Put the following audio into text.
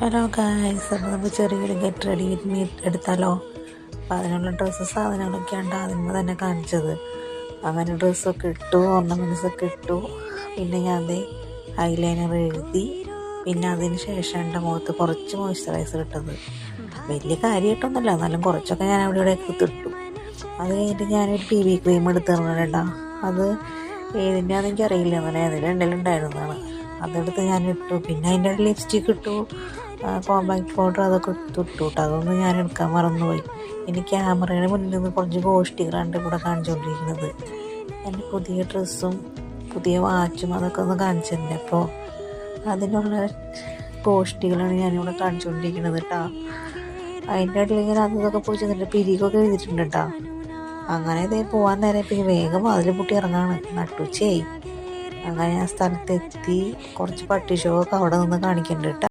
Hello guys, അപ്പോൾ നമുക്ക് ചെറിയൊരു ഗെറ്റ് റെഡി വിത്ത് മീ എടുത്താലോ? അപ്പോൾ അതിനുള്ള സാധനങ്ങളൊക്കെയാണ് ആദ്യമേ തന്നെ കാണിച്ചത്. അങ്ങനെ ഡ്രസ്സൊക്കെ ഇട്ടു, ഓർണമെൻറ്റ്സൊക്കെ ഇട്ടു. പിന്നെ ഞാൻ ഐലൈനർ എഴുതി. പിന്നെ അതിന് ശേഷം എൻ്റെ മുഖത്ത് കുറച്ച് മോയ്സ്ചറൈസർ ഇട്ടത്. വലിയ കാര്യമായിട്ടൊന്നുമില്ല, എന്നാലും കുറച്ചൊക്കെ ഞാൻ അവിടെ ഇവിടെയൊക്കെ ഇട്ടു. അത് കഴിഞ്ഞിട്ട് ഞാനൊരു PB ക്രീം എടുത്തിരുന്നുണ്ടാ. അത് ഏതിൻ്റെയാണെന്ന് എനിക്കറിയില്ല, എന്നാലും ഏതിലും ഉണ്ടായിരുന്നതാണ്. അതെടുത്ത് ഞാൻ ഇട്ടു. പിന്നെ അതിൻ്റെ ലിപ്സ്റ്റിക്ക് ഇട്ടു, കോമ്പാക്ട് പൗഡർ അതൊക്കെ ഇട്ടു കേട്ടോ. അതൊന്നും ഞാൻ എടുക്കാൻ മറന്നുപോയി. ഇനി ക്യാമറയുടെ മുന്നിൽ നിന്ന് കുറച്ച് ഗോഷ്ടികളാണ്ട് ഇവിടെ കാണിച്ചുകൊണ്ടിരിക്കുന്നത്. എൻ്റെ പുതിയ ഡ്രസ്സും പുതിയ വാച്ചും അതൊക്കെ ഒന്ന് കാണിച്ചിട്ടുണ്ട്. അപ്പോൾ അതിനുള്ള ഗോഷ്ടികളാണ് ഞാനിവിടെ കാണിച്ചുകൊണ്ടിരിക്കുന്നത് കേട്ടോ. അതിൻ്റെ ഇടയിൽ ഇങ്ങനെ അതൊക്കെ പോയി ചെന്നിട്ട് പിരികൊക്കെ എഴുതിയിട്ടുണ്ട് കേട്ടോ. അങ്ങനെ പോകാൻ നേരം പിന്നെ വേഗം അതിൽ പൊട്ടി ഇറങ്ങാണ്, നട്ടുച്ചയായി. അങ്ങനെ ആ സ്ഥലത്തെത്തി. കുറച്ച് പട്ടി ഷോ ഒക്കെ അവിടെ നിന്ന് കാണിക്കുന്നുണ്ട് കേട്ടോ.